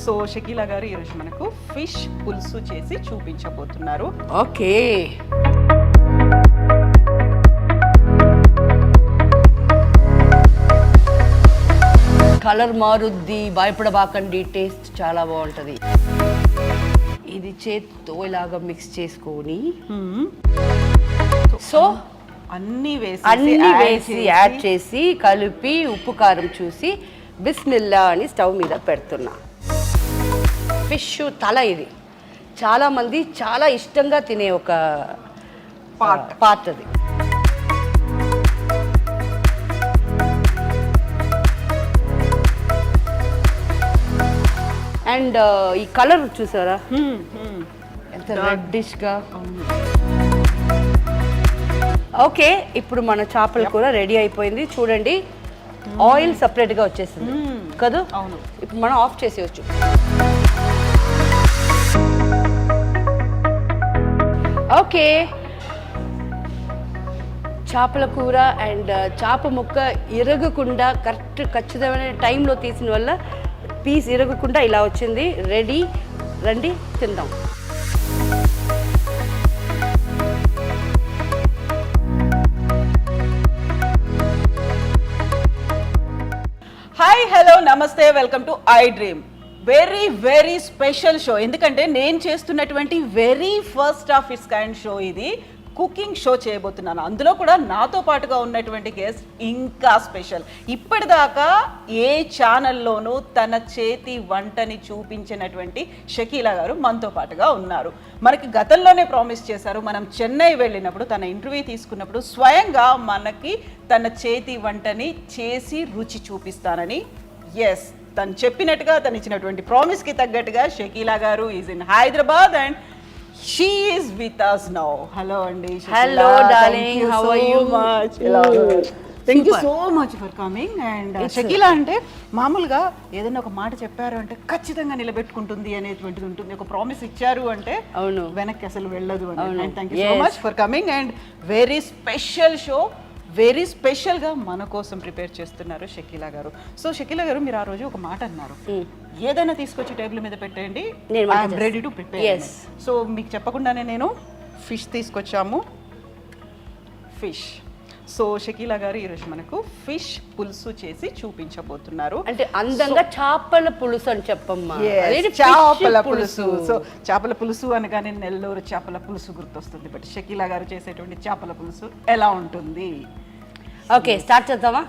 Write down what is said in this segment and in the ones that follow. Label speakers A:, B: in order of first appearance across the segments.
A: So Shakeela గారు ఈరోజు మనకు ఫిష్ పులుసు చేసి చూపించబోతున్నారు.
B: ఓకే, కలర్ మారుద్ది, భయపడబాకండి, టేస్ట్ చాలా బాగుంటుంది. ఇది చేత్తో ఇలాగా మిక్స్ చేసుకొని సో
A: అన్నీ
B: వేసి యాడ్ చేసి కలిపి ఉప్పు కారం చూసి బిస్మిల్లా అని స్టవ్ మీద పెడుతున్నా. ఫిష్ తల ఇది చాలా మంది చాలా ఇష్టంగా తినే ఒక పార్ట్ అది. అండ్ ఈ కలర్ చూసారా ఎంత రెడ్డిష్ గా. ఓకే, ఇప్పుడు మన చేపల కూర రెడీ అయిపోయింది. చూడండి, ఆయిల్ సపరేట్ గా వచ్చేసింది కదా.
A: అవును,
B: ఇప్పుడు మనం ఆఫ్ చేసేయచ్చు. ఓకే, చేపల కూర అండ్ చేప ముక్క ఇరగకుండా ఖచ్చితమైన టైంలో తీసిన వల్ల పీస్ ఇరగకుండా ఇలా వచ్చింది. రెడీ, రండి తిందాం.
A: హాయ్, హలో, నమస్తే, welcome to I dream. Very special show. ఎందుకంటే నేను చేస్తున్నటువంటి very first of it's kind show ఇది. కుకింగ్ షో చేయబోతున్నాను. అందులో కూడా నాతో పాటుగా ఉన్నటువంటి గెస్ట్ ఇంకా స్పెషల్. ఇప్పటిదాకా ఏ ఛానల్లోనూ తన చేతి వంటని చూపించినటువంటి షకీలా గారు మనతో పాటుగా ఉన్నారు. మనకి గతంలోనే ప్రామిస్ చేశారు, మనం చెన్నై వెళ్ళినప్పుడు తన ఇంటర్వ్యూ తీసుకున్నప్పుడు స్వయంగా మనకి తన చేతి వంటని చేసి రుచి చూపిస్తానని. ఎస్, తను చెప్పినట్టుగా, తను ఇచ్చినటువంటి ప్రామిస్కి తగ్గట్టుగా షకీలా గారు is in Hyderabad and she is with us now. Hello andi.
B: Hello darling, how are you?
A: Thank you so much for coming. And Shakeela అంటే మామూలుగా ఏదైనా ఒక మాట చెప్పారు అంటే ఖచ్చితంగా నిలబెట్టుకుంటుంది అనేటువంటిది ఉంటుంది. ఒక ప్రామిస్ ఇచ్చారు అంటే
B: అవును,
A: వెనక్కి అసలు వెళ్ళదు అని. And thank you so much for coming. And very special show, very స్పెషల్గా మన కోసం ప్రిపేర్ చేస్తున్నారు షకీలా గారు. సో షకీలా గారు, మీరు ఆ రోజు ఒక మాట అన్నారు, ఏదైనా తీసుకొచ్చి టేబుల్ మీద పెట్టండి, I'm ready to prepare. So మీకు చెప్పకుండానే నేను ఫిష్ తీసుకొచ్చాము. ఫిష్. సో షకీలా గారు ఈరోజు మనకు ఫిష్ పులుసు చేసి చూపించబోతున్నారు.
B: అంటే అందంగా చేపల పులుసు అని చెప్పమ్మా.
A: చేపల పులుసు. సో చేపల పులుసు అనగానే నెల్లూరు చేపల పులుసు గుర్తొస్తుంది. బట్ షకీలా గారు చేసేటువంటి చేపల పులుసు ఎలా ఉంటుంది?
B: ఓకే, స్టార్ట్ చేద్దామా?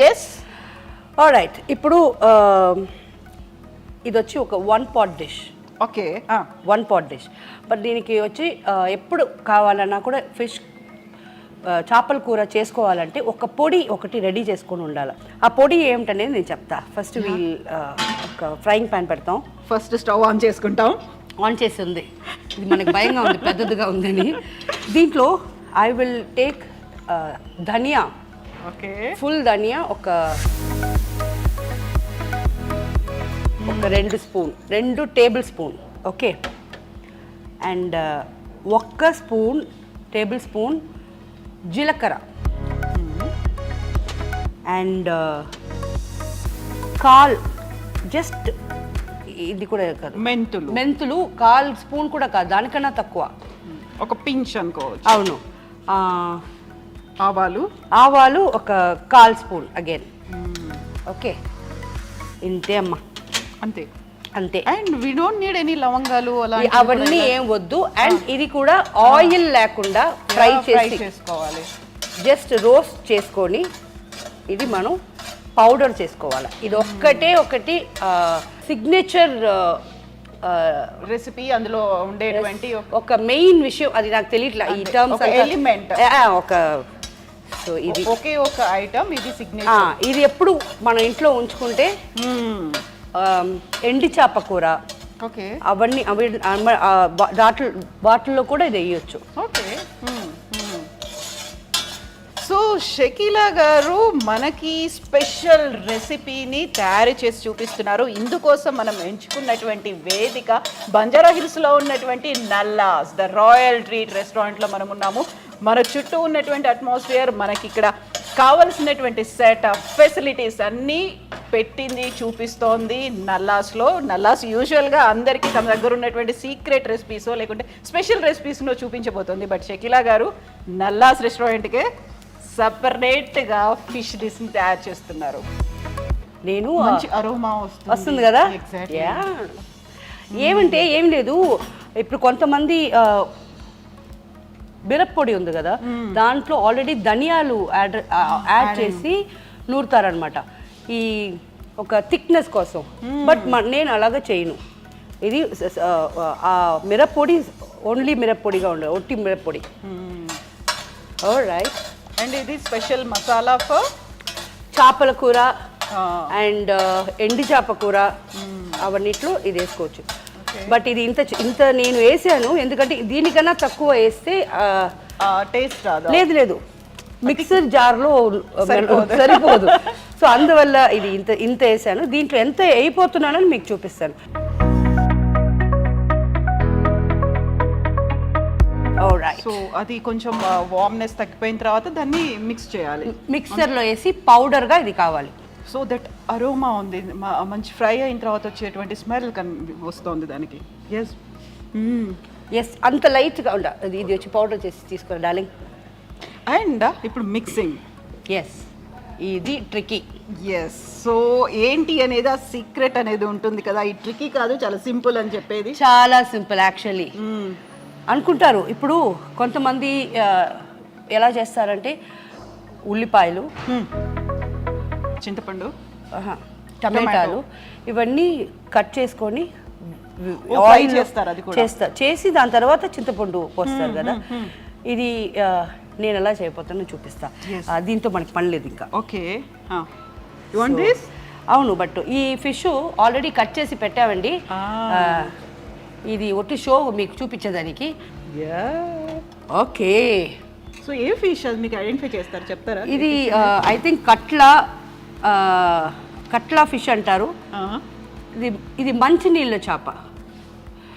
A: Yes,
B: alright. ఇప్పుడు ఇది వచ్చి ఒక 1 pot dish.
A: Okay,
B: 1 pot dish. But దీనికి వచ్చి ఎప్పుడు కావాలన్నా కూడా ఫిష్ చేపల కూర చేసుకోవాలంటే ఒక పొడి ఒకటి రెడీ చేసుకొని ఉండాలి. ఆ పొడి ఏమిటనేది నేను చెప్తా. ఫస్ట్ ఒక ఫ్రైయింగ్ ప్యాన్ పెడతాం.
A: ఫస్ట్ స్టవ్ ఆన్ చేసుకుంటాం.
B: ఆన్ చేసి ఉంది, ఇది మనకు భయంగా ఉంది, పెద్దదిగా ఉందని. దీంట్లో I will take dhania.
A: Okay,
B: full dhania ఒక 2 tablespoon. Okay, and 1 tablespoon jeelakarra and just ఇది కూడా కాదు, మెంతులు 1 స్పూన్ కూడా కాదు, దానికన్నా తక్కువ,
A: ఒక పించ్ అనుకోవచ్చు.
B: అవును.
A: ఆవాలు
B: ఒక 1 స్పూన్ అగైన్. ఓకే, ఇంతే అమ్మా,
A: అంతే.
B: And
A: we don't need any లవంగాలు
B: అవన్నీ ఏం వద్దు. అండ్ ఇది కూడా ఆయిల్ లేకుండా ఫ్రై చేసుకోవాలి. జస్ట్ రోస్ట్ చేసుకొని ఇది మనం పౌడర్ చేసుకోవాలి. ఇది ఒకటి సిగ్నేచర్
A: రెసిపీ. అందులో ఉండేటువంటి
B: ఒక మెయిన్ విషయం అది నాకు తెలియట్లా ఈ టర్మ్స్,
A: ఎలిమెంట్
B: సో ఇది
A: ఒక ఐటమ్, ఇది సిగ్నేచర్.
B: ఇది ఎప్పుడు మన ఇంట్లో ఉంచుకుంటే ఎండి చేప కూర,
A: ఓకే,
B: అవన్నీ బాటిల్లో కూడా ఇది వేయచ్చు.
A: ఓకే. సో షకీలా గారు మనకి స్పెషల్ రెసిపీని తయారు చేసి చూపిస్తున్నారు. ఇందుకోసం మనం ఎంచుకున్నటువంటి వేదిక బంజారా హిల్స్లో ఉన్నటువంటి నల్లాస్ ద రాయల్ ట్రీట్ రెస్టారెంట్లో మనం ఉన్నాము. మన చుట్టూ ఉన్నటువంటి అట్మాస్ఫియర్, మనకి ఇక్కడ కావలసినటువంటి సెటప్ ఫెసిలిటీస్ అన్నీ పెట్టింది చూపిస్తోంది నల్లాస్లో. నల్లాస్ యూజువల్గా అందరికీ తమ దగ్గర ఉన్నటువంటి సీక్రెట్ రెసిపీసో లేకుంటే స్పెషల్ రెసిపీస్నో చూపించబోతోంది. బట్ షకీలా గారు నల్లాస్ రెస్టారెంట్కే సపరేట్గా ఫిష్ డిష్ని తయారు చేస్తున్నారు.
B: నేను
A: మంచి అరోమా
B: వస్తుంది కదా. ఏమంటే ఏం లేదు, ఇప్పుడు కొంతమంది మిరప్పొడి ఉంది కదా, దాంట్లో ఆల్రెడీ ధనియాలు యాడ్ చేసి నూరుతారనమాట ఈ ఒక థిక్నెస్ కోసం. బట్ నేను అలాగా చేయను. ఇది మిరప్పొడి ఓన్లీ మిరప్పొడిగా ఉండదు, ఒట్టి మిరప్పొడి. రైట్.
A: అండ్ ఇది స్పెషల్ మసాలా ఫర్
B: చేపల కూర అండ్ ఎండి చేప కూర అవన్నిట్లో ఇది వేసుకోవచ్చు. బట్ ఇది ఇంత నేను వేసాను ఎందుకంటే దీనికన్నా తక్కువ వేస్తే
A: టేస్ట్ రాదు.
B: లేదు మిక్సర్ జార్లో సరిపోదు. సో అందువల్ల ఇది ఇంత వేసాను. దీంట్లో ఎంత అయిపోతున్నానని మీకు చూపిస్తాను.
A: సో అది కొంచెం వార్మ్నెస్ తగ్గిపోయిన తర్వాత దాన్ని మిక్స్ చేయాలి.
B: మిక్సర్లో వేసి పౌడర్గా ఇది కావాలి.
A: సో దట్ అరోమా ఉంది, మంచి ఫ్రై అయిన తర్వాత వచ్చేటువంటి స్మెల్ వస్తుంది దానికి.
B: ఎస్ అంత లైట్గా ఉండాలి. ఇది వచ్చి పౌడర్ చేసి తీసుకోవాలి డార్లింగ్.
A: అండ్ ఇప్పుడు మిక్సింగ్.
B: ఎస్ ఇది ట్రికీ.
A: ఎస్. సో ఏంటి అనేది ఆ సీక్రెట్ అనేది ఉంటుంది కదా. ఈ ట్రికీ కాదు, చాలా సింపుల్ అని చెప్పేది.
B: చాలా సింపుల్ యాక్చువల్లీ అనుకుంటారు. ఇప్పుడు కొంతమంది ఎలా చేస్తారంటే ఉల్లిపాయలు,
A: చింతపండు,
B: టమాటాలు ఇవన్నీ కట్ చేసుకొని చేసి దాని తర్వాత చింతపండు పోస్తారు కదా. ఇది నేను ఎలా చేయబోతానో చూపిస్తా. దీంతో మనకి పని లేదు ఇంకా.
A: ఓకే.
B: అవును, బట్ ఈ ఫిష్ ఆల్రెడీ కట్ చేసి పెట్టామండి. ఇది ఒట్టి షో మీకు చూపించేదానికి. ఓకే.
A: సో ఏ ఫిష్ అది మీకు ఐడెంటిఫై చేస్తారు, చెప్తారా?
B: ఇది ఐ థింక్ కట్లా ఫిష్ అంటారు. ఇది మంచినీళ్ళ చేప.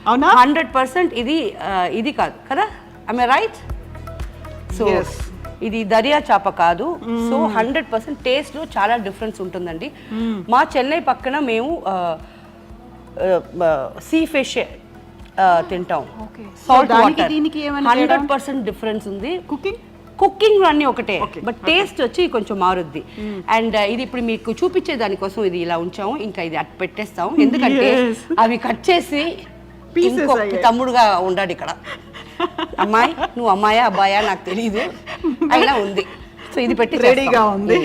A: అవునా?
B: 100% ఇది కాదు కదా. I right? సో ఇది దర్యా చేప కాదు. సో 100% టేస్ట్లో చాలా డిఫరెన్స్ ఉంటుందండి. మా చెన్నై పక్కన మేము సీ ఫిష్ తింటాం. Salt water. 100% డిఫరెన్స్ ఉంది. కుకింగ్ అన్నీ ఒకటే, బట్ టేస్ట్ వచ్చి కొంచెం మారుద్ది. అండ్ ఇది ఇప్పుడు మీకు చూపించే దానికోసం ఇది ఇలా ఉంచాము. ఇంకా ఇది అట్టు పెట్టేస్తాం ఎందుకంటే అవి కట్ చేసి ఇంకొక తమ్ముడుగా ఉండాడు ఇక్కడ. అమ్మాయి, నువ్వు అమ్మాయా అబ్బాయా నాకు తెలియదు, అయినా ఉంది. సో ఇది పెట్టి
A: రెడీగా ఉంది.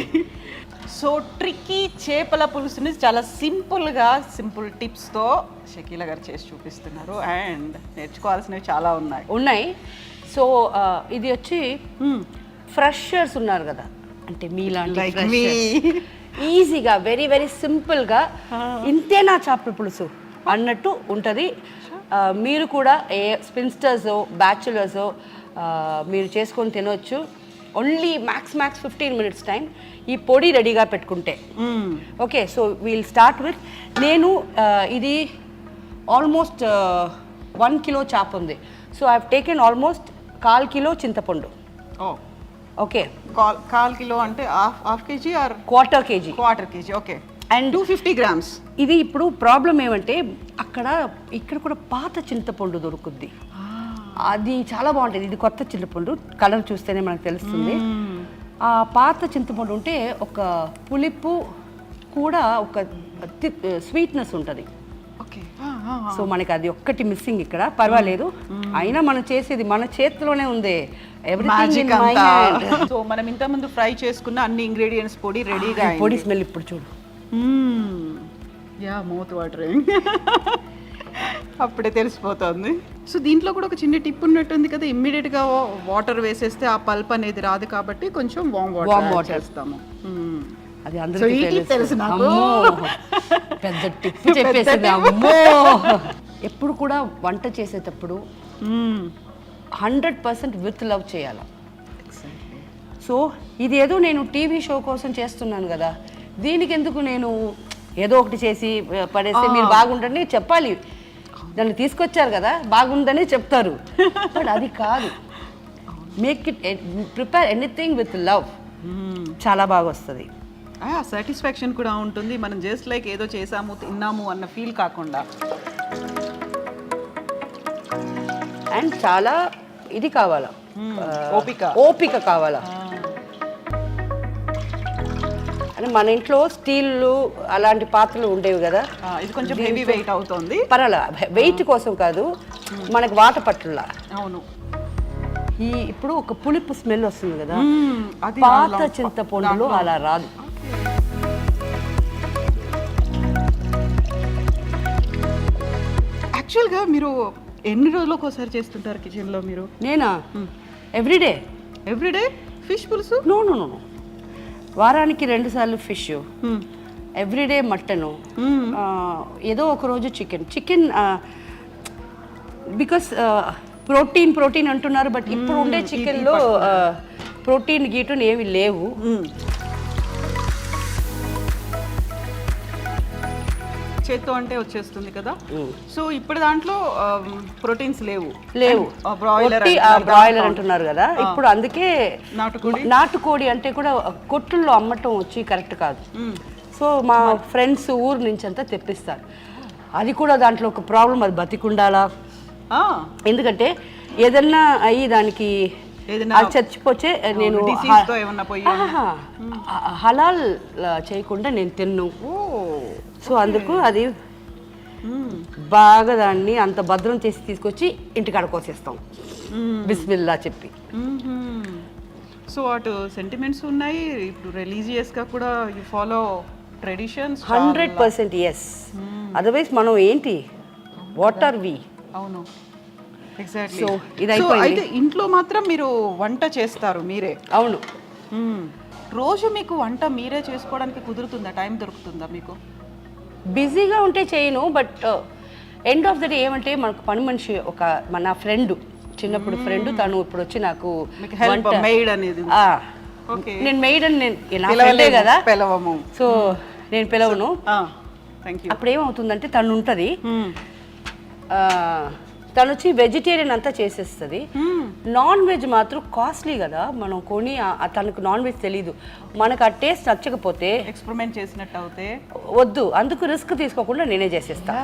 A: సో ట్రిక్కీ చేపల పులుసుని చాలా సింపుల్ టిప్స్తో షకీలా గారు చేసి చూపిస్తున్నారు. అండ్ నేర్చుకోవాల్సినవి చాలా ఉన్నాయి. సో ఇది వచ్చి ఫ్రెషర్స్ ఉన్నారు కదా, అంటే మీలాంటి ఈజీగా వెరీ వెరీ సింపుల్గా ఇంతేనా చేపల పులుసు అన్నట్టు ఉంటుంది. మీరు కూడా స్పిన్స్టర్సో బ్యాచులర్సో మీరు చేసుకొని తినవచ్చు. Only max 15 minutes time. ఈ పొడి రెడీగా పెట్టుకుంటే okay. So we'll start with, నేను ఇది ఆల్మోస్ట్ 1 kilo చేప ఉంది. So I have taken almost 1/4 kilo చింతపండు. ఓకే, 1/4 kilo అంటే half KG or
B: quarter KG?
A: Quarter KG. Okay. And 250 grams.
B: ఇది ఇప్పుడు ప్రాబ్లం ఏమంటే ఇక్కడ కూడా పాత చింతపండు దొరుకుద్ది. అది చాలా బాగుంటుంది. ఇది కొత్త చింతపండు, కలర్ చూస్తేనే మనకు తెలుస్తుంది. ఆ పాత చింతపండు ఉంటే ఒక పులుపు కూడా ఒక స్వీట్నెస్ ఉంటుంది. సో మనకి అది ఒక్కటి మిస్సింగ్ ఇక్కడ. పర్వాలేదు, అయినా మనం చేసేది మన చేతిలోనే ఉంది.
A: సో మనం ఇంత ముందు ఫ్రై చేసుకున్న అన్ని ఇంగ్రీడియంట్స్ పొడి రెడీగా.
B: పొడి స్మెల్ ఇప్పుడు చూడు.
A: Mouth watering. అప్పుడే తెలిసిపోతుంది. సో దీంట్లో కూడా ఒక చిన్న టిప్ ఉన్నట్టుంది కదా, ఇమ్మీడియట్ గా వాటర్ వేసేస్తే ఆ పల్ప్ అనేది రాదు కాబట్టి కొంచెం వామ్ వాటర్ వేస్తాము.
B: అది అందరికీ
A: తెలుసు నాకు.
B: పెద్ద టిప్ చెప్పేసింది. అమ్మో, ఎప్పుడు కూడా వంట చేసేటప్పుడు 100% విత్ లవ్ చేయాలి. సో ఇది ఏదో నేను టీవీ షో కోసం చేస్తున్నాను కదా, దీనికి ఎందుకు నేను ఏదో ఒకటి చేసి పడేస్తే మీరు బాగుండండి చెప్పాలి. నన్ను తీసుకొచ్చారు కదా, బాగుందని చెప్తారు. బట్ అది కాదు. Make it, prepare anything with love. చాలా బాగా వస్తుంది.
A: సాటిస్ఫాక్షన్ కూడా ఉంటుంది, మనం జస్ట్ లైక్ ఏదో చేసాము తిన్నాము అన్న ఫీల్ కాకుండా.
B: అండ్ చాలా ఇది కావాలా, ఓపిక కావాలా. అంటే మన ఇంట్లో స్టీల్ అలాంటి పాత్రలు ఉండేవి కదా,
A: ఇది కొంచెం హెవీ వెయిట్ అవుతుంది.
B: పర్వాలా, వెయిట్ కోసం కాదు, మనకు వాత పట్టులా.
A: అవును.
B: ఇప్పుడు ఒక పులుపు స్మెల్ వస్తుంది కదా, పాత చింతపండులో అలా రాదు.
A: యాక్చువల్గా మీరు ఎన్ని రోజులకు ఒకసారి చేస్తుంటారు కిచెన్లో మీరు?
B: నేనా ఎవ్రీడే
A: ఫిష్ పులుసు?
B: నో, వారానికి 2 సార్లు ఫిష్, ఎవ్రీడే మటను, ఏదో ఒక రోజు చికెన్ బికాస్ ప్రోటీన్ అంటున్నారు, బట్ ఇప్పుడు ఉండే చికెన్లో ప్రోటీన్ గీటుని ఏమి లేవు.
A: చేత్తో అంటే వచ్చేస్తుంది కదా, సో ఇప్పుడు దాంట్లో ప్రోటీన్స్ లేవు.
B: బ్రాయిలర్ అంటున్నారు కదా ఇప్పుడు, అందుకే నాటుకోడి అంటే కూడా కొట్టుల్లో అమ్మటం వచ్చి కరెక్ట్ కాదు. సో మా ఫ్రెండ్స్ ఊరు నుంచి అంతా తెప్పిస్తారు. అది కూడా దాంట్లో ఒక ప్రాబ్లం, అది బతికుండాలా. ఎందుకంటే ఏదన్నా అయ్యి దానికి చచ్చిపోతే నేను హలాల్ చేయకుండా నేను తిన్ను. సో అందుకు అది బాగా దాన్ని అంత భద్రం చేసి తీసుకొచ్చి ఇంటికాడ కోసేస్తాం బిస్మిల్లా చెప్పి.
A: సో అటు సెంటిమెంట్స్ ఉన్నాయి, ఇప్పుడు రిలీజియస్గా కూడా you follow traditions
B: 100%. Yes, otherwise మనం ఏంటి, వాట్ ఆర్ వి?
A: అవును, ఎగ్జాక్ట్లీ.
B: సో ఇది అయిపోయింది.
A: ఇంట్లో మాత్రం మీరు వంట చేస్తారు మీరే?
B: అవును.
A: రోజు మీకు వంట మీరే చేసుకోవడానికి కుదురుతుందా, టైం దొరుకుతుందా మీకు?
B: బిజీగా ఉంటే చేయను, but end of the day ఏమంటే మనకు పని మనిషి ఒక మన ఫ్రెండ్, చిన్నప్పుడు ఫ్రెండ్, తను ఇప్పుడు వచ్చి నాకు నేను మెయిడ్ అని నేను కదా
A: పిలవము,
B: సో నేను పిలవను. అప్పుడు ఏమవుతుందంటే తను ఉంటుంది, తను వచ్చి వెజిటేరియన్ అంతా చేసేస్తుంది. నాన్ వెజ్ మాత్రం కాస్ట్లీ కదా, మనం కొని తనకు నాన్ వెజ్ తెలీదు, మనకు ఆ టేస్ట్ నచ్చకపోతే
A: ఎక్స్పెరిమెంట్ చేసినట్టు అవుతే
B: వద్దు, అందుకు రిస్క్ తీసుకోకుండా నేనే చేసేస్తా.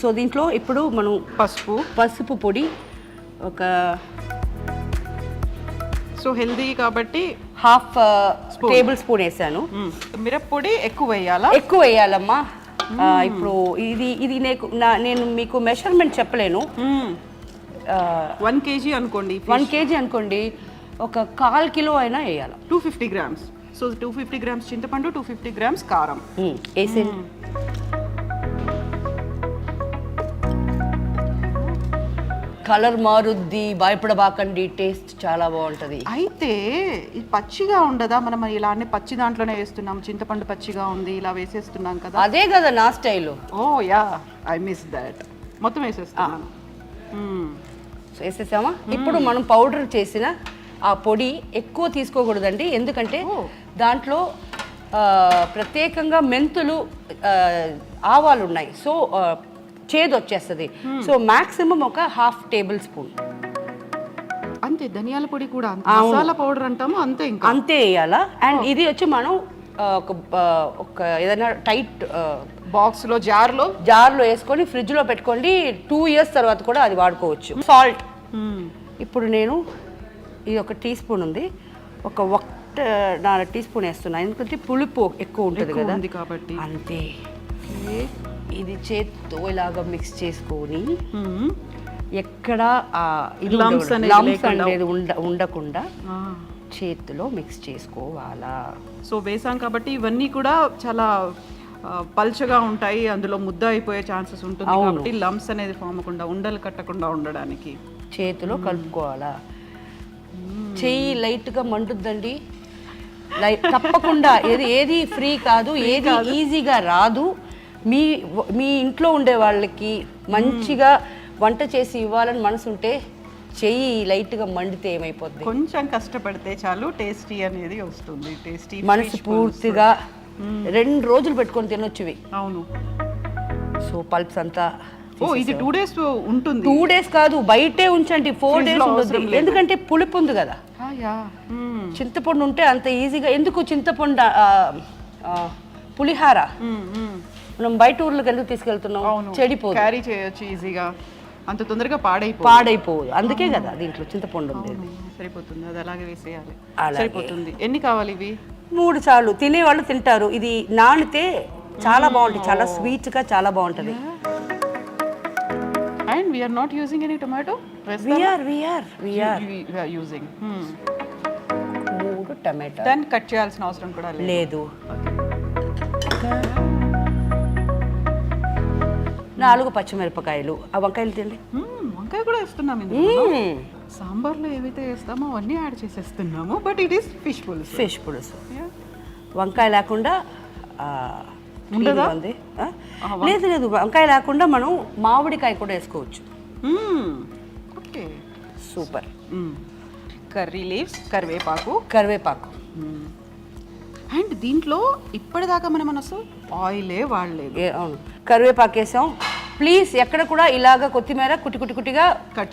B: సో దీంట్లో ఇప్పుడు మనం పసుపు పొడి ఒక,
A: సో హెల్దీ కాబట్టి
B: ½ టేబుల్ స్పూన్ వేసాను.
A: మిరప్పొడి ఎక్కువ
B: వేయాలమ్మా. ఇప్పుడు ఇది నేను మీకు మెషర్మెంట్ చెప్పలేను.
A: 1 kg అనుకోండి,
B: 1 kg అనుకోండి, ఒక 1/4 కిలో అయినా వేయాలి.
A: 250 grams. సో 250 grams చింతపండు, 250 grams కారం
B: వేసి కలర్ మారుద్ది, భయపడబాకండి, టేస్ట్ చాలా బాగుంటుంది.
A: అయితే ఇది పచ్చిగా ఉండదా? మనం ఇలానే పచ్చి దాంట్లోనే వేస్తున్నాం, చింతపండు పచ్చిగా ఉంది ఇలా వేసేస్తున్నాం కదా,
B: అదే కదా నా style.
A: Oh yeah, I miss that. మొత్తం వేసేస్తాను.
B: వేసేసామా? ఇప్పుడు మనం పౌడర్ చేసిన ఆ పొడి ఎక్కువ తీసుకోకూడదండి, ఎందుకంటే దాంట్లో ప్రత్యేకంగా మెంతులు, ఆవాలు ఉన్నాయి, సో చేదు వచ్చేస్తుంది. సో మాక్సిమం ఒక ½ టేబుల్ స్పూన్
A: అంతే. ధనియాల పొడి కూడా మసాలా పౌడర్ అంటాము, అంతే, ఇంకా
B: అంతే వేయాలా. అండ్ ఇది వచ్చి మనం ఒక ఏదైనా టైట్
A: బాక్స్లో
B: జార్లో వేసుకొని ఫ్రిడ్జ్లో పెట్టుకోండి. 2 years తర్వాత కూడా అది వాడుకోవచ్చు. సాల్ట్ ఇప్పుడు నేను ఇది ఒక టీ స్పూన్ ఉంది, ఒక 1.5 టీస్పూన్ వేస్తున్నా, ఎందుకంటే పులుపు ఎక్కువ ఉంటుంది కదా
A: కాబట్టి.
B: అంతే. ఇది చేత్తో ఇలాగా మిక్స్ చేసుకొని ఎక్కడ లమ్స్ అనేది ఉండకుండా చేతిలో మిక్స్ చేసుకోవాలా.
A: సో వేసాం కాబట్టి ఇవన్నీ కూడా చాలా పల్చగా ఉంటాయి, అందులో ముద్ద అయిపోయే ఛాన్సెస్ ఉంటుంది కాబట్టి లమ్స్ అనేది ఫామ్ అవ్వకుండా, ఉండలు కట్టకుండా ఉండడానికి
B: చేతిలో కలుపుకోవాలా. చెయ్యి లైట్గా మండుద్దండి, తప్పకుండా. ఏది ఫ్రీ కాదు, ఏది ఈజీగా రాదు. మీ ఇంట్లో ఉండే వాళ్ళకి మంచిగా వంట చేసి ఇవ్వాలని మనసు ఉంటే చెయ్యి లైట్గా మండితే ఏమైపోద్ది,
A: కొంచెం కష్టపడితే చాలు టేస్టీ అనేది వస్తుంది. టేస్టీ
B: మనసు పూర్తిగా 2 రోజులు పెట్టుకొని తినొచ్చువి.
A: అవును.
B: సో పల్ప్స్ అంతా
A: ఇది 2 days ఉంటుంది.
B: 2 days కాదు, బయటే ఉంచండి, 4 days ఉంటుంది, ఎందుకంటే పులుపు ఉంది కదా.
A: యా
B: చింతపండు ఉంటే అంత ఈజీగా ఎందుకు చింతపండు పులిహార మనం బయట ఊర్లకు ఎందుకు తీసుకెళ్తున్నాం, చెడిపోదు,
A: క్యారీ చేయొచ్చు ఈజీగా, అంత తొందరగా
B: పాడైపోదు. అందుకే కదా దీంట్లో చింతపండు ఉంది.
A: సరిపోతుంది, అది అలాగే వేసేయాలి,
B: అలాగే.
A: సరిపోతుంది. ఎన్ని కావాలి ఇవి?
B: 3 చాలు, తినేవాళ్ళు తింటారు. ఇది నానితే చాలా బాగుంటుంది, చాలా స్వీట్ గా చాలా బాగుంటది.
A: And we are not using any tomato.
B: We are
A: using
B: 3 టమాటా.
A: దాన్ని కట్ చేయాల్సిన అవసరం కూడా
B: లేదు. 4 పచ్చిమిరపకాయలు. ఆ వంకాయలు తిండి.
A: వంకాయ కూడా వేస్తున్నాం సాంబార్లో ఏవైతే వేస్తామో అవన్నీ యాడ్ చేసేస్తున్నాము. But it is fish pulusu. వంకాయ లేకుండా
B: ఉండదా? లేదు, వంకాయ లేకుండా మనం మామిడికాయ కూడా వేసుకోవచ్చు.
A: Okay,
B: super.
A: కర్రీ లీవ్స్, కరివేపాకు. అండ్ దీంట్లో ఇప్పటిదాకా మనం అసలు ఆయిలే వాడలేదు.
B: అవును, కరివేపాకు వేసాం. ప్లీజ్ ఎక్కడ కూడా ఇలాగా కొత్తిమీర కుటిగా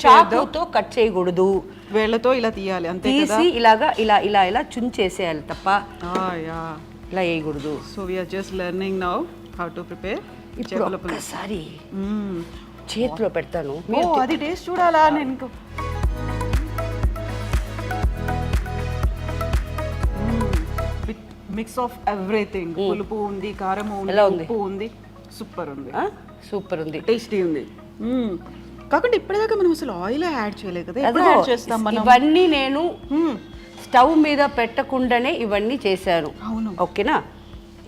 B: చాకుతో కట్ చేయకూడదు,
A: వేళ్ళతో ఇలా తీయాలి అంతే.
B: తీసి ఇలాగా ఇలా చుంచేసేయాలి తప్ప ఇలా వేయకూడదు.
A: So we're just learning now how to prepare.
B: ఇప్పుడు ఒక్కసారి చేతిలో పెడతాను,
A: అది టేస్ట్ చూడాలా నేను. మిక్స్ ఆఫ్ ఎవ్రీథింగ్, పులుపు ఉంది, కారం ఉంది, ఉప్పు ఉంది, సూపర్ ఉంది, టేస్టీ ఉంది. కాకుండా ఇప్పటిదాకా మనం అసలు ఆయిల్ యాడ్ చేయలేదు కదా, ఎప్పుడు యాడ్ చేస్తాం మనం?
B: ఇవన్నీ నేను స్టవ్ మీద పెట్టకుండానే ఇవన్నీ చేశాను.
A: అవును,
B: ఓకేనా.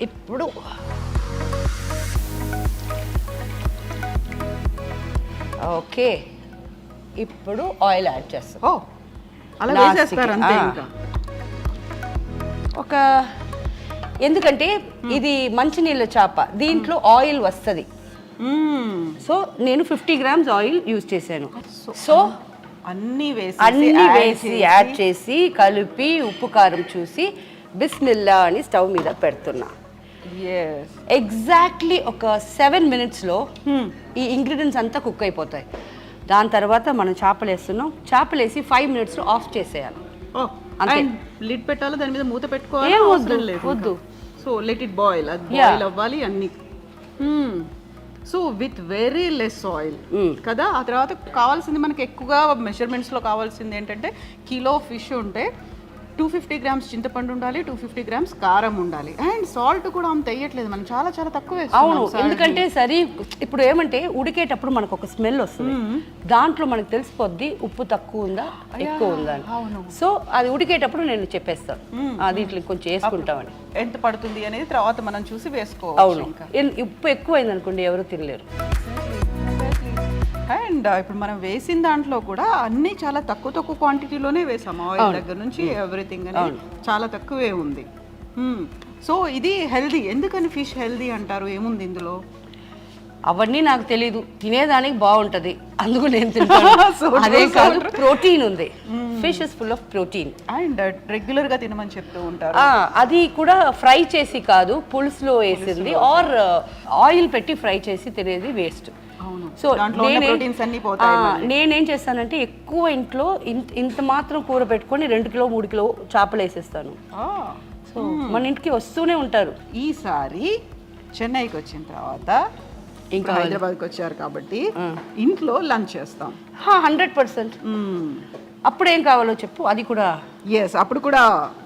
B: ఇప్పుడు ఓకే, ఇప్పుడు ఆయిల్ యాడ్ చేస్తాం.
A: అలా వేసేస్తారు అంతే. ఇంకా
B: ఒక ఎందుకంటే ఇది మంచినీళ్ళ చేప, దీంట్లో ఆయిల్ వస్తుంది. సో నేను 50 grams ఆయిల్ యూజ్ చేశాను. సో
A: అన్నీ
B: వేసి యాడ్ చేసి కలిపి ఉప్పు కారం చూసి బిస్మిల్లా అని స్టవ్ మీద పెడుతున్నా. ఎగ్జాక్ట్లీ ఒక 7 minutesలో ఈ ఇంగ్రీడియంట్స్ అంతా కుక్ అయిపోతాయి. దాని తర్వాత మనం చేపలు వేస్తున్నాం. చేపలు వేసి 5 minutesలో ఆఫ్ చేసేయాలి.
A: లిడ్ పెట్టాలి, దాని మీద మూత పెట్టుకోవాలి.
B: వద్దు.
A: సో లెట్ ఇట్ బాయిల్, అది బాయిల్ అవ్వాలి అన్ని. So with very less oil కదా. ఆ తర్వాత కావాల్సింది మనకి ఎక్కువగా మెజర్మెంట్స్లో కావాల్సింది ఏంటంటే, కిలో ఫిష్ ఉంటే 250 grams చింతపండు ఉండాలి, 250 grams కారం ఉండాలి. అండ్ సాల్ట్ కూడా అంత వేయట్లేదు మనం, చాలా చాలా తక్కువ వేస్తాం.
B: అవును, ఎందుకంటే ఇప్పుడు ఏమంటే ఉడికేటప్పుడు మనకు ఒక స్మెల్ వస్తుంది, దాంట్లో మనకు తెలిసిపోద్ది ఉప్పు తక్కువ ఉందా ఎక్కువ ఉందా అని. సో అది ఉడికేటప్పుడు నేను చెప్పేస్తాను, దీంట్లో కొంచెం వేసుకుంటామని.
A: ఎంత పడుతుంది అనేది తర్వాత మనం చూసి వేసుకోవాలి.
B: అవును, ఉప్పు ఎక్కువైంది అనుకోండి ఎవరు తినలేరు.
A: అండ్ ఇప్పుడు మనం వేసిన దాంట్లో కూడా అన్ని చాలా తక్కువ క్వాంటిటీలోనే వేసాము. ఆయిల్ దగ్గర నుంచి ఎవ్రీథింగ్ అనేది చాలా తక్కువే ఉంది. సో ఇది హెల్దీ. ఎందుకని ఫిష్ హెల్దీ అంటారు? ఏముంది ఇందులో?
B: అవన్నీ నాకు తెలీదు, తినేదానికి బాగుంటది అందుకు నేను తింటాను. అదే కాదు, ప్రోటీన్ ఉంది. Fish is full of protein.
A: And regular గా తినమని చెప్తూ ఉంటారు.
B: అది కూడా ఫ్రై చేసి కాదు, పులుసులో వేసింది ఆర్ ఆయిల్ పెట్టి ఫ్రై చేసి తినేది వేస్ట్. సో నేనేం చేస్తానంటే ఎక్కువ ఇంట్లో ఇంత మాత్రం కూర పెట్టుకొని 2 కిలో 3 కిలో చేపలు వేసేస్తాను. సో మన ఇంటికి వస్తూనే ఉంటారు.
A: ఈసారి చెన్నైకి వచ్చిన తర్వాత ఇంకా హైదరాబాద్కి వచ్చారు కాబట్టి ఇంట్లో లంచ్ చేస్తాం
B: 100%. అప్పుడు ఏం కావాలో చెప్పు, అది కూడా.
A: అప్పుడు కూడా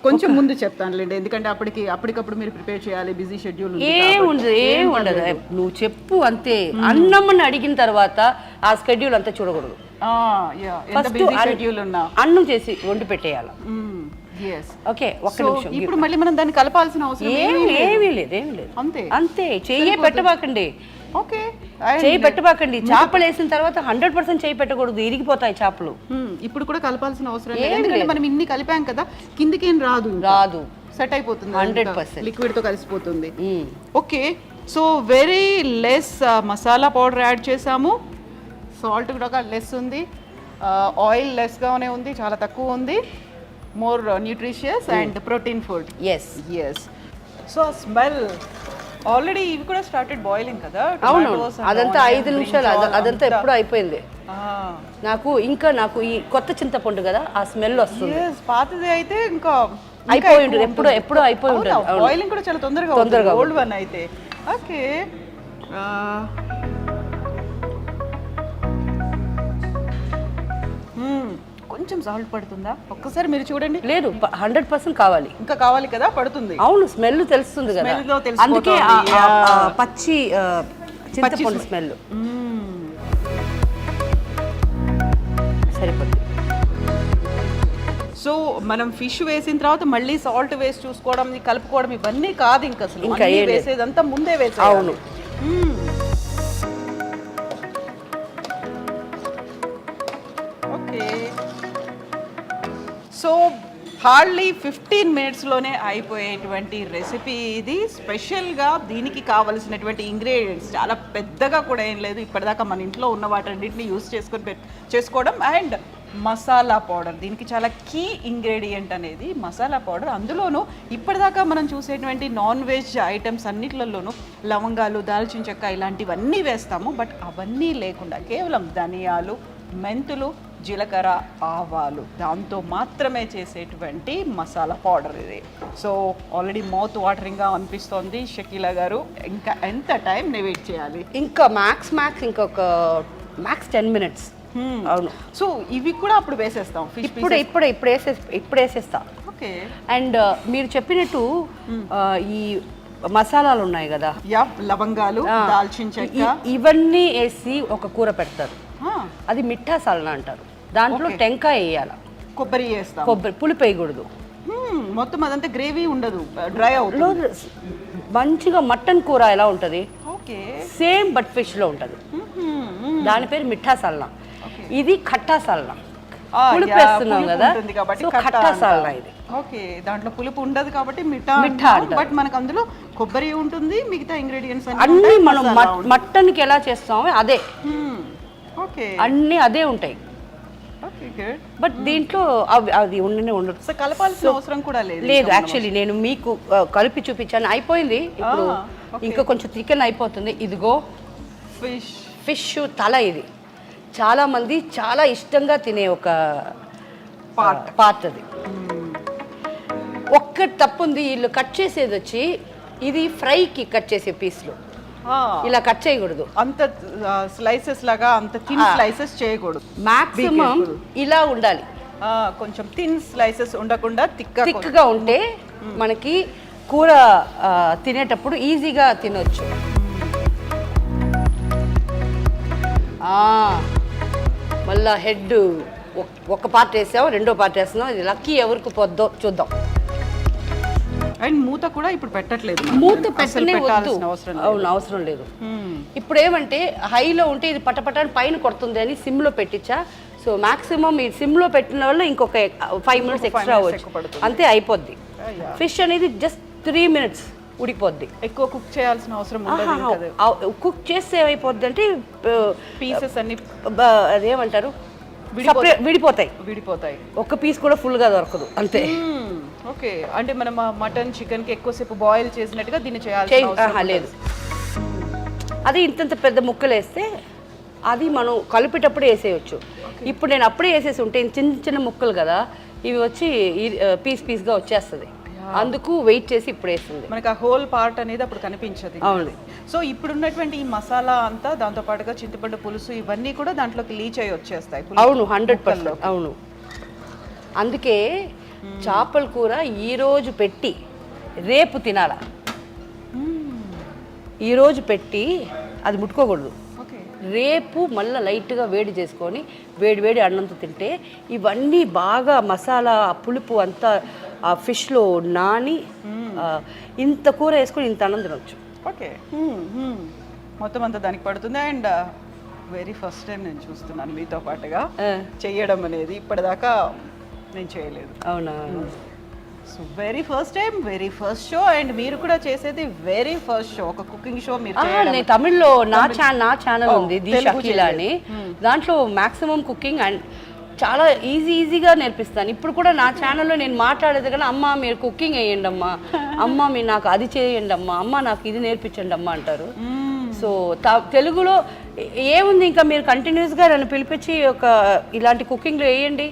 A: కొంచెం ముందు చెప్తానులేండి, ఎందుకంటే అప్పటికప్పుడు మీరు ప్రిపేర్ చేయాలి, బిజీ షెడ్యూల్.
B: ఏం ఉండదు, నువ్వు చెప్పు అంతే. అన్నమ్మని అడిగిన తర్వాత ఆ షెడ్యూల్ అంతా చూడకూడదు. అన్నం చేసి వండి పెట్టేయాలి. ఓకే, ఒక్క నిమిషం.
A: ఇప్పుడు మళ్ళీ మనం దాన్ని కలపాల్సిన అవసరం
B: ఏమీ లేదు. అంతే చెయ్యే పెట్టబాకండి.
A: ఓకే,
B: చేయి పెట్టబాకండి. చేపలు వేసిన తర్వాత 100% చేయి పెట్టకూడదు, ఇరిగిపోతాయి చేపలు.
A: ఇప్పుడు కూడా కలపాల్సిన అవసరం లేదు, ఎందుకంటే మనం ఇన్ని కలిపాం కదా, కిందికి ఏం రాదు, సెట్ అయిపోతుంది.
B: 100%
A: లిక్విడ్ తో కలిసిపోతుంది. Okay, so very less masala powder add చేసాము, సాల్ట్ కూడా లెస్ ఉంది, ఆయిల్ లెస్ గానే ఉంది, చాలా తక్కువ ఉంది. More nutritious and protein food.
B: Yes.
A: So smell already ఇవి కూడా స్టార్టెడ్ బాయిలింగ్ కదా.
B: అవును,
A: tomatoes and
B: అదంతా
A: onion,
B: 5 నిమిషాలు
A: brinjal
B: అదంతా ఎప్పుడో అయిపోయింది. నాకు ఈ కొత్త చింతపండు కదా ఆ స్మెల్ వస్తుంది.
A: Yes, పాతది అయితే ఇంకా
B: అయిపోయి ఉంటుంది, ఎప్పుడో అయిపోయి ఉంటుంది.
A: బాయిలింగ్ కూడా చాలా తొందరగా ఓల్డ్ వన్ అయితే. ఓకే, కొంచెం సాల్ట్ పడుతుందా ఒక్కసారి మీరు చూడండి.
B: లేదు, 100% కావాలి.
A: ఇంకా కావాలి కదా, పడుతుంది.
B: అవును, స్మెల్ తెలుస్తుంది కదా,
A: Smell లో తెలిసిపోతుంది.
B: అందుకే పచ్చి చింతపండు స్మెల్ సరిపోతుంది.
A: సో మనం ఫిష్ వేసిన తర్వాత మళ్ళీ సాల్ట్ వేసి చూసుకోవడం, కలుపుకోవడం ఇవన్నీ కాదు ఇంకా అసలు.
B: ఇంకా
A: అన్నీ
B: ఏం లేదు.
A: వేసేదంతా ముందే వేసేయాలి.
B: అవును.
A: ఓకే, సో హార్డ్లీ 15 మినిట్స్లోనే అయిపోయేటువంటి రెసిపీ ఇది. స్పెషల్గా దీనికి కావలసినటువంటి ఇంగ్రీడియంట్స్ చాలా పెద్దగా కూడా ఏం లేదు. ఇప్పటిదాకా మన ఇంట్లో ఉన్న వాటన్నిటిని యూస్ చేసుకోవడం. అండ్ మసాలా పౌడర్, దీనికి చాలా కీ ఇంగ్రీడియంట్ అనేది మసాలా పౌడర్. అందులోనూ ఇప్పటిదాకా మనం చూసేటువంటి నాన్ వెజ్ ఐటమ్స్ అన్నిట్లలోనూ లవంగాలు, దాల్చిన చెక్క ఇలాంటివన్నీ వేస్తాము. బట్ అవన్నీ లేకుండా కేవలం ధనియాలు, మెంతులు, జీలకర్ర, ఆవాలు దాంతో మాత్రమే చేసేటువంటి మసాలా పౌడర్ ఇది. సో ఆల్రెడీ మౌత్ వాటరింగ్గా అనిపిస్తోంది. షకీలా గారు, ఇంకా ఎంత టైం వెయిట్ చేయాలి?
B: ఇంకా మ్యాక్స్ ఇంకొక 10 మినిట్స్. అవును.
A: సో ఇవి కూడా అప్పుడు వేసేస్తాం ఫిష్
B: ఇప్పుడు వేసేస్తా.
A: ఓకే.
B: అండ్ మీరు చెప్పినట్టు ఈ మసాలాలు ఉన్నాయి కదా,
A: లవంగాలు, దాల్చిన చెక్క
B: ఇవన్నీ వేసి ఒక కూర పెడతారు. అది మిఠా సాలనా అంటారు. దాంట్లో టెంకాయ వేయాలి,
A: కొబ్బరి వేస్తాం.
B: కొబ్బరి పులుపు వేయకూడదు.
A: మొత్తం అదంతా గ్రేవీ ఉండదు, డ్రై అవుతుంది.
B: మంచిగా మటన్ కూర ఎలా ఉంటుంది
A: ఓకే,
B: సేమ్ బట్ ఫిష్ లో ఉంటుంది. దాని పేరు మిఠా సాలనా. ఇది ఖట్టా సాలనా, పులుపు వేస్తున్నాం కదా, సో ఖట్టా సాలనా ఇది.
A: ఓకే, దాంట్లో పులుపు ఉండదు కాబట్టి మిఠా. బట్ మనకు అందులో కొబ్బరి ఉంటుంది, మిగతా ఇంగ్రీడియంట్స్
B: అన్ని మనం మటన్ కి ఎలా చేస్తామో అదే.
A: ఓకే,
B: అన్ని అదే ఉంటాయి. బట్ దీంట్లో అది ఉండదు.
A: సో కలపాల్సిన అవసరం కూడా లేదు.
B: యాక్చువల్లీ నేను మీకు కలిపి చూపించాను, అయిపోయింది. ఇప్పుడు ఇంకా కొంచెం చికెన్ అయిపోతుంది. ఇదిగో ఫిష్ తల. ఇది చాలా మంది చాలా ఇష్టంగా తినే ఒక పార్ట్ అది. ఒక్కటి తప్పుంది, వీళ్ళు కట్ చేసేది వచ్చి ఇది ఫ్రైకి కట్ చేసే పీస్లు ఇలా కట్ చేయకూడదు.
A: అంత స్లైసెస్ లాగా అంత థిన్ స్లైసెస్ చేయకూడదు.
B: మాక్సిమం ఇలా ఉండాలి.
A: కొంచెం థిన్ స్లైసెస్ ఉండకుండా
B: థిక్గా ఉంటే మనకి కూర తినేటప్పుడు ఈజీగా తినొచ్చు. మళ్ళా హెడ్ ఒక పార్ట్ వేసాం, రెండో పార్ట్ వేస్తున్నాం. ఇది లక్కీ ఎవరికి పొద్దో చూద్దాం.
A: అండ్ మూత కూడా ఇప్పుడు పెట్టట్లేదు,
B: మూత పెట్టాల్సిన అవసరం లేదు. ఇప్పుడు ఏమంటే హైలో ఉంటే ఇది పటపటాన్ని పైన కొడుతుంది అని సిమ్లో పెట్టించా. సో మాక్సిమం ఈ సిమ్లో పెట్టిన వల్ల ఇంకొక 5 మినిట్స్ ఎక్స్ట్రా అవ్వచ్చు, అంతే అయిపోద్ది. ఫిష్ అనేది జస్ట్ 3 మినిట్స్ ఉడికిపోద్ది.
A: ఎక్కువ కుక్ చేయాల్సిన అవసరం ఉండదు.
B: కుక్ చేస్తే ఏమైపోద్ది అంటే
A: పీసెస్ అన్ని
B: అదేమంటారు విడిపోతాయి. ఒక పీస్ కూడా ఫుల్గా దొరకదు, అంతే.
A: ఓకే, అంటే మనం మటన్ చికెన్ కి ఎక్కువసేపు బాయిల్ చేసినట్టుగా దీన్ని చేయాలి
B: లేదు. అది ఇంత పెద్ద ముక్కలు వేస్తే అది మనం కలిపేటప్పుడు వేసేయచ్చు. ఇప్పుడు నేను అప్పుడే వేసేసి ఉంటే చిన్న ముక్కలు కదా, ఇవి వచ్చి పీస్గా వచ్చేస్తుంది. అందుకు వెయిట్ చేసి ఇప్పుడు వేస్తుంది.
A: మనకి ఆ హోల్ పార్ట్ అనేది అప్పుడు కనిపించదు.
B: అవును.
A: సో ఇప్పుడు ఉన్నటువంటి ఈ మసాలా అంతా, దాంతో పాటుగా చింతపండు పులుసు ఇవన్నీ కూడా దాంట్లోకి లీచ్ అయ్యి వచ్చేస్తాయి.
B: అవును, 100%. అవును. అందుకే చేపల కూర ఈరోజు పెట్టి రేపు తినాలా. ఈరోజు పెట్టి అది ముట్టుకోకూడదు. రేపు మళ్ళీ లైట్గా వేడి చేసుకొని వేడి అన్నంతో తింటే ఇవన్నీ బాగా మసాలా పులుపు అంతా ఆ ఫిష్లో నాని ఇంత కూర వేసుకొని ఇంత అన్నం తినవచ్చు.
A: ఓకే, మొత్తం అంతా దానికి పడుతుంది. అండ్ వెరీ ఫస్ట్ టైం నేను చూస్తున్నాను మీతో పాటుగా చేయడం అనేది. ఇప్పటిదాకా నేను చేయలేదు.
B: అవునా?
A: So very first time, very first show. And మీరు కూడా చేసేది వెరీ ఫస్ట్ షో, ఒక కుకింగ్ షో. మీరు
B: నేను తమిళ్లో నా ఛానల్ ఉంది ది షకీలా అని. దాంట్లో మాక్సిమం కుకింగ్ అండ్ చాలా ఈజీగా నేర్పిస్తాను. ఇప్పుడు కూడా నా ఛానల్లో నేను మాట్లాడేది కానీ అమ్మ మీరు కుకింగ్ వేయండి అమ్మా, అమ్మ మీరు నాకు అది చేయండి అమ్మా, అమ్మ నాకు ఇది నేర్పించండి అమ్మ అంటారు. సో తెలుగులో ఏముంది, ఇంకా మీరు కంటిన్యూస్గా నన్ను పిలిపించి ఒక ఇలాంటి కుకింగ్లో వేయండి,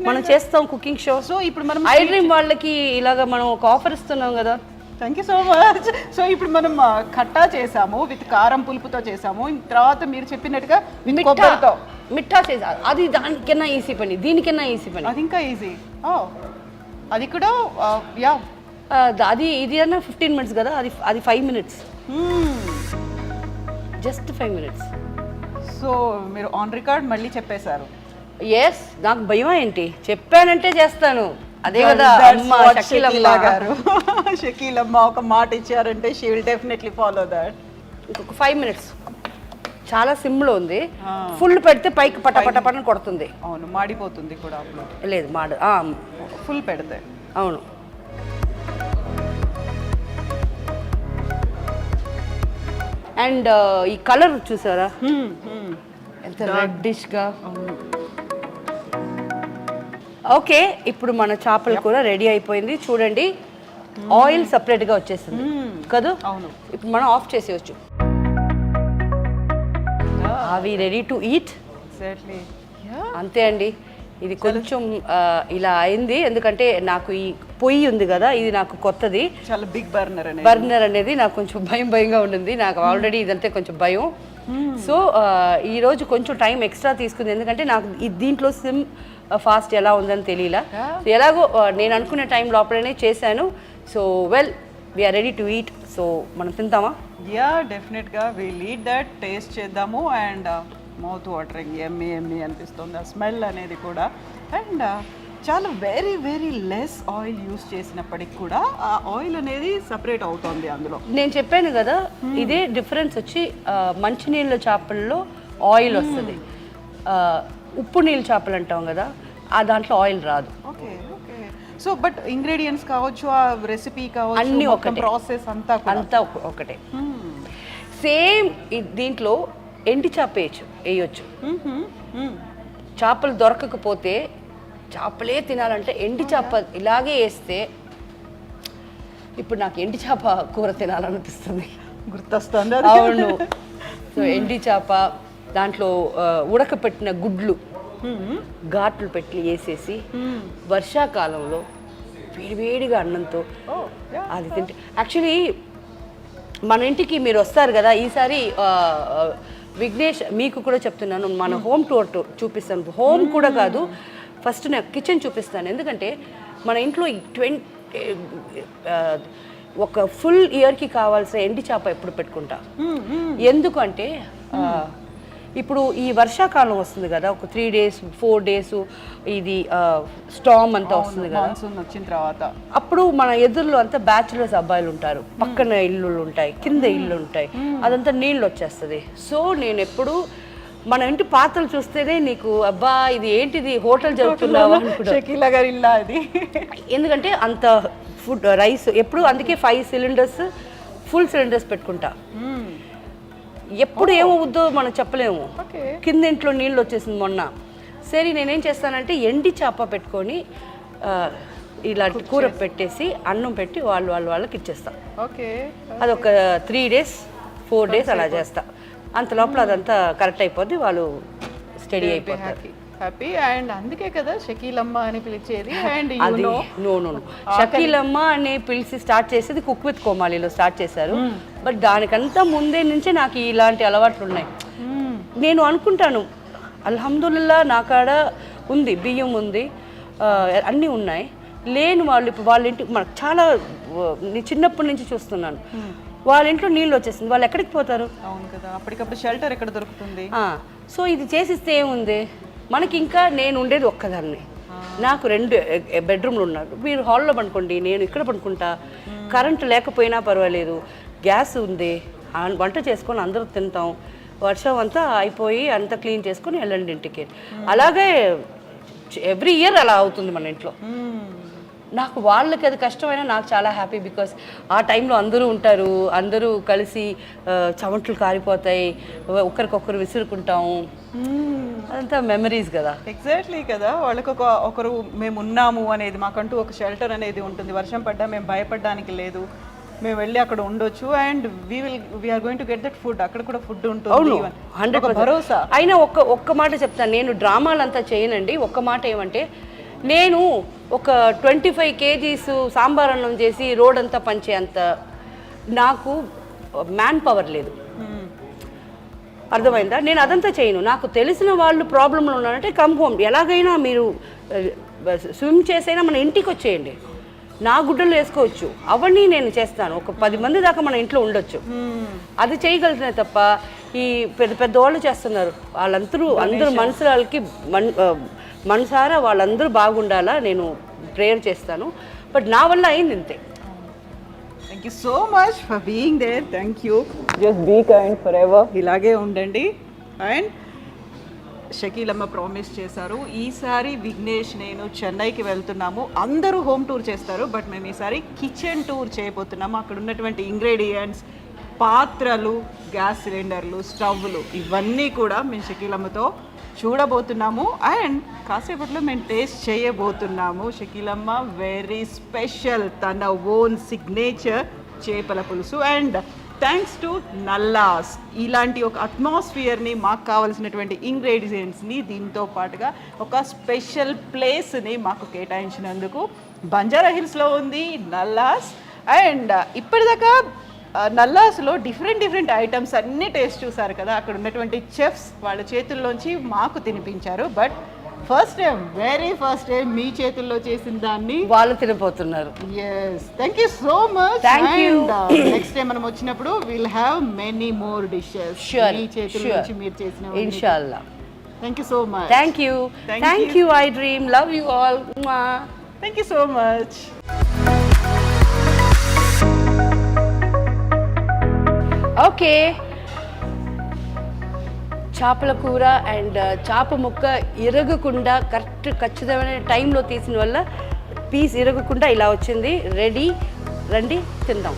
B: మనం చేస్తాం కుకింగ్ షో.
A: సో ఇప్పుడు మనం
B: ఐ డ్రీమ్ వాళ్ళకి ఇలాగ మనం ఒక ఆఫర్ ఇస్తున్నాం కదా.
A: Thank you so much. So ఇప్పుడు మనం ఖట్టా చేసాము, విత్ కారం పులుపుతో చేసాము, తర్వాత మీరు చెప్పినట్టుగా కొబ్బరితో
B: మిఠా చేసారు. అది దానికన్నా ఈజీ పని, దీనికన్నా ఈజీ పని.
A: అది ఇంకా ఈజీ. అది కూడా యా
B: అది ఇది అన్న 15 minutes కదా, అది 5 minutes, జస్ట్ 5 minutes.
A: సో మీరు ఆన్ రికార్డ్ మళ్ళీ చెప్పేశారు.
B: ఎస్, నాకు భయం ఏంటి, చెప్పానంటే చేస్తాను, అదే కదా అమ్మ షకీలమ్మ
A: గారు. షకీలమ్మ ఒక మాట ఇచ్చారంటే she will definitely follow that.
B: ఇంకొక 5 minutes, చాలా సిమ్లో ఉంది. ఫుల్ పెడితే పైకి పటపటపటని కొడుతుంది.
A: అవును, మాడిపోతుంది కూడా అప్పుడు.
B: లేదు మాడు,
A: ఫుల్ పెడితే.
B: అవును. అండ్ ఈ కలర్ చూసారా ఎంత రెడ్డిష్గా. ఓకే, ఇప్పుడు మన చేపల కూర రెడీ అయిపోయింది. చూడండి, ఆయిల్ సపరేట్గా వచ్చేసింది కదా.
A: అవును,
B: ఇప్పుడు మనం ఆఫ్ చేసేయచ్చు. అవి రెడీ టు ఈట్.
A: ఎగ్జాక్ట్లీ.
B: అంతే అండి. ఇది కొంచెం ఇలా అయింది ఎందుకంటే నాకు ఈ పొయ్యి ఉంది కదా, ఇది నాకు కొత్తది,
A: చాలా బిగ్
B: బర్నర్ అనేది నాకు కొంచెం భయంగా ఉండింది. నాకు ఆల్రెడీ ఇదంతే కొంచెం భయం. సో ఈరోజు కొంచెం టైం ఎక్స్ట్రా తీసుకుంది ఎందుకంటే నాకు దీంట్లో సిమ్ ఫాస్ట్ ఎలా ఉందని తెలియలా. ఎలాగో నేను అనుకునే టైం లోపలనే చేశాను. So well, we're ready to eat. So మనం తింటామా?
A: యా, డెఫినెట్గా విల్ ఈట్ దట్. టేస్ట్ చేద్దాము. అండ్ మౌత్ వాటరింగ్, ఎమ్మి అనిపిస్తుంది ఆ స్మెల్ అనేది కూడా. అండ్ చాలా వెరీ లెస్ ఆయిల్ యూస్ చేసినప్పటికి కూడా ఆ ఆయిల్ అనేది సపరేట్ అవుతుంది అందులో.
B: నేను చెప్పాను కదా, ఇదే డిఫరెన్స్ వచ్చి మంచినీళ్ళ చేపల్లో ఆయిల్ వస్తుంది, ఉప్పు నీళ్ళ చేపలు అంటాం కదా, ఆ దాంట్లో ఆయిల్ రాదు.
A: ఓకే. సో బట్ ఇంగ్రీడియంట్స్ కావచ్చు, ఆ రెసిపీ కావచ్చు,
B: అన్ని ఒకటే,
A: ప్రాసెస్ అంతా
B: ఒకటే. సేమ్ దీంట్లో ఎండి చేప వేయచ్చు. చేపలు దొరకకపోతే, చేపలే తినాలంటే ఎండి చేప ఇలాగే వేస్తే, ఇప్పుడు నాకు ఎండి చేప కూర తినాలనిపిస్తుంది,
A: గుర్తొస్తుంది.
B: అవును. సో ఎండి చేప, దాంట్లో ఉడకపెట్టిన గుడ్లు ఘాట్లు పెట్టి వేసేసి వర్షాకాలంలో వేడివేడిగా అన్నంతో అది తింటే. యాక్చువల్లీ మన ఇంటికి మీరు వస్తారు కదా ఈసారి, విఘ్నేష్ మీకు కూడా చెప్తున్నాను, మన హోమ్ టూర్ చూపిస్తాను. హోమ్ కూడా కాదు, ఫస్ట్ నేను కిచెన్ చూపిస్తాను. ఎందుకంటే మన ఇంట్లో ఒక ఫుల్ ఇయర్కి కావాల్సిన ఎండి చేప ఎప్పుడు పెట్టుకుంటా. ఎందుకంటే ఇప్పుడు ఈ వర్షాకాలం వస్తుంది కదా, ఒక 3 days 4 days ఇది స్టామ్ అంతా వస్తుంది కదా,
A: వచ్చిన తర్వాత
B: అప్పుడు మన ఎదురులో అంతా బ్యాచులర్స్ అబ్బాయిలు ఉంటారు, పక్కన ఇల్లులు ఉంటాయి, కింద ఇల్లు ఉంటాయి, అదంతా నీళ్ళు వచ్చేస్తుంది. సో నేను ఎప్పుడు మన ఇంటి పాత్రలు చూస్తేనే నీకు అబ్బా ఇది ఏంటిది హోటల్ జరుగుతున్నావా
A: షకీలా గారి ఇల్లా అది.
B: ఎందుకంటే అంత ఫుడ్ రైస్ ఎప్పుడు, అందుకే 5 cylinders ఫుల్ సిలిండర్స్ పెట్టుకుంటా. ఎప్పుడు ఏమవుద్దో మనం చెప్పలేము. కింద ఇంట్లో నీళ్ళు వచ్చేసింది మొన్న. సరే నేనేం చేస్తానంటే ఎండి చేప పెట్టుకొని ఇలాంటి కూర పెట్టేసి అన్నం పెట్టి వాళ్ళకి ఇచ్చేస్తా. అదొక 3 days 4 days అలా చేస్తా. అంత లోపల అదంతా కరెక్ట్ అయిపోద్ది, వాళ్ళు స్టడీ అయిపోతారు.
A: హ్యాపీ. అండ్ అందుకే కదా షకీలమ్మ అని పిలిచేది. అండ్
B: అది నో షకీలమ్మ అని పిలిచి స్టార్ట్ చేసేది కుక్ విత్ కోమాలిలో స్టార్ట్ చేశారు. బట్ దానికంతా ముందే నుంచే నాకు ఇలాంటి అలవాట్లు ఉన్నాయి. నేను అనుకుంటాను అల్హమ్దుల్లా నా కాడ ఉంది, బియ్యం ఉంది, అన్నీ ఉన్నాయి. లేని వాళ్ళు ఇప్పుడు వాళ్ళ ఇంటికి మనకు చాలా చిన్నప్పటి నుంచి చూస్తున్నాను, వాళ్ళ ఇంట్లో నీళ్ళు వచ్చేసింది, వాళ్ళు ఎక్కడికి పోతారు?
A: అవును కదా, అప్పటికప్పుడు షెల్టర్ ఎక్కడ దొరుకుతుంది?
B: సో ఇది చేసిస్తే ఏముంది మనకి. ఇంకా నేను ఉండేది ఒక్కదాన్ని, నాకు 2 bedroomలు ఉన్నారు. మీరు హాల్లో పడుకోండి, నేను ఇక్కడ పడుకుంటా. కరెంటు లేకపోయినా పర్వాలేదు, గ్యాస్ ఉంది, వంట చేసుకొని అందరూ తింటాం. వర్షం అంతా అయిపోయి అంతా క్లీన్ చేసుకొని వెళ్ళండి ఇంటికి. అలాగే ఎవ్రీ ఇయర్ అలా అవుతుంది మన ఇంట్లో. నాకు వాళ్ళకి అది కష్టమైనా నాకు చాలా హ్యాపీ. బికాస్ ఆ టైంలో అందరూ ఉంటారు, అందరూ కలిసి చెమటలు కారిపోతాయి, ఒకరికొకరు విసురుకుంటాము, అదంతా మెమరీస్ కదా.
A: ఎగ్జాక్ట్లీ కదా, వాళ్ళకి ఒకరు మేము ఉన్నాము అనేది, మాకంటూ ఒక షెల్టర్ అనేది ఉంటుంది. వర్షం పడ్డా మేము భయపడడానికి లేదు, మేము వెళ్ళి అక్కడ ఉండొచ్చు. And we're going to get that food, అక్కడ కూడా ఫుడ్ ఉంటుంది.
B: 100%
A: భరోసా.
B: అయినా ఒక్క మాట చెప్తాను, నేను డ్రామాలంతా చేయనండి. ఒక్క మాట ఏమంటే, నేను ఒక 25 kgs సాంబార్ అన్నం చేసి రోడ్ అంతా పంచే అంత నాకు మ్యాన్ పవర్ లేదు. అర్థమైందా? నేను అదంతా చేయను. నాకు తెలిసిన వాళ్ళు ప్రాబ్లంలో ఉన్నారంటే కమ్ హోమ్, ఎలాగైనా మీరు స్విమ్ చేసైనా మన ఇంటికి వచ్చేయండి, నా గుడ్డలు వేసుకోవచ్చు, అవన్నీ నేను చేస్తాను. ఒక 10 మంది దాకా మన ఇంట్లో ఉండొచ్చు, అది చేయగలుగుతున్నాయి తప్ప ఈ పెద్ద పెద్ద వాళ్ళు చేస్తున్నారు. అందరూ మనసులకి మనసారా వాళ్ళందరూ బాగుండాలా నేను ప్రేయర్ చేస్తాను. బట్ నా వల్ల అయింది ఇంతే.
A: Thank you so much for being there. Thank you. Just be kind forever, ఇలాగే ఉండండి. అండ్ షకీలమ్మ ప్రామిస్ చేశారు, ఈసారి విఘ్నేష్ నేను చెన్నైకి వెళ్తున్నాము, అందరూ హోమ్ టూర్ చేస్తారు, బట్ మేము ఈసారి కిచెన్ టూర్ చేయబోతున్నాము. అక్కడ ఉన్నటువంటి ఇంగ్రీడియంట్స్, పాత్రలు, గ్యాస్ సిలిండర్లు, స్టవ్లు, ఇవన్నీ కూడా మేము షకీలమ్మతో చూడబోతున్నాము. అండ్ కాసేపట్లో మేము టేస్ట్ చేయబోతున్నాము. షకీలమ్మ వెరీ స్పెషల్, తన ఓన్ సిగ్నేచర్ చేపల పులుసు. అండ్ థ్యాంక్స్ టు నల్లాస్, ఇలాంటి ఒక అట్మాస్ఫియర్ని, మాకు కావాల్సినటువంటి ఇంగ్రీడియంట్స్ని, దీంతో పాటుగా ఒక స్పెషల్ ప్లేస్ని మాకు కేటాయించినందుకు. బంజారా హిల్స్లో ఉంది నల్లాస్. అండ్ ఇప్పటిదాకా నల్లాస్లో డిఫరెంట్ ఐటమ్స్ అన్నీ టేస్ట్ చూసారు కదా, అక్కడ ఉన్నటువంటి చెఫ్స్ వాళ్ళ చేతుల్లోంచి మాకు తినిపించారు. బట్ వెరీ ఫస్ట్ టైం మీ చేతుల్లో చేసిన దాన్ని
B: వాళ్ళు తినిపోతున్నారు.
A: Yes, thank you so much.
B: Thank you.
A: Next time మనం వచ్చినప్పుడు will have many more dishes మీ చేతుల నుంచి మీరు చేసిన.
B: ఇన్షాల్లా.
A: Thank you so much.
B: Thank you. I dream, love you all.
A: Thank you so much.
B: Okay, చేపల కూర అండ్ చేప ముక్క ఇరగకుండా ఖచ్చితమైన టైంలో తీసిన వల్ల పీస్ ఇరగకుండా ఇలా వచ్చింది. రెడీ, రండి తిందాం.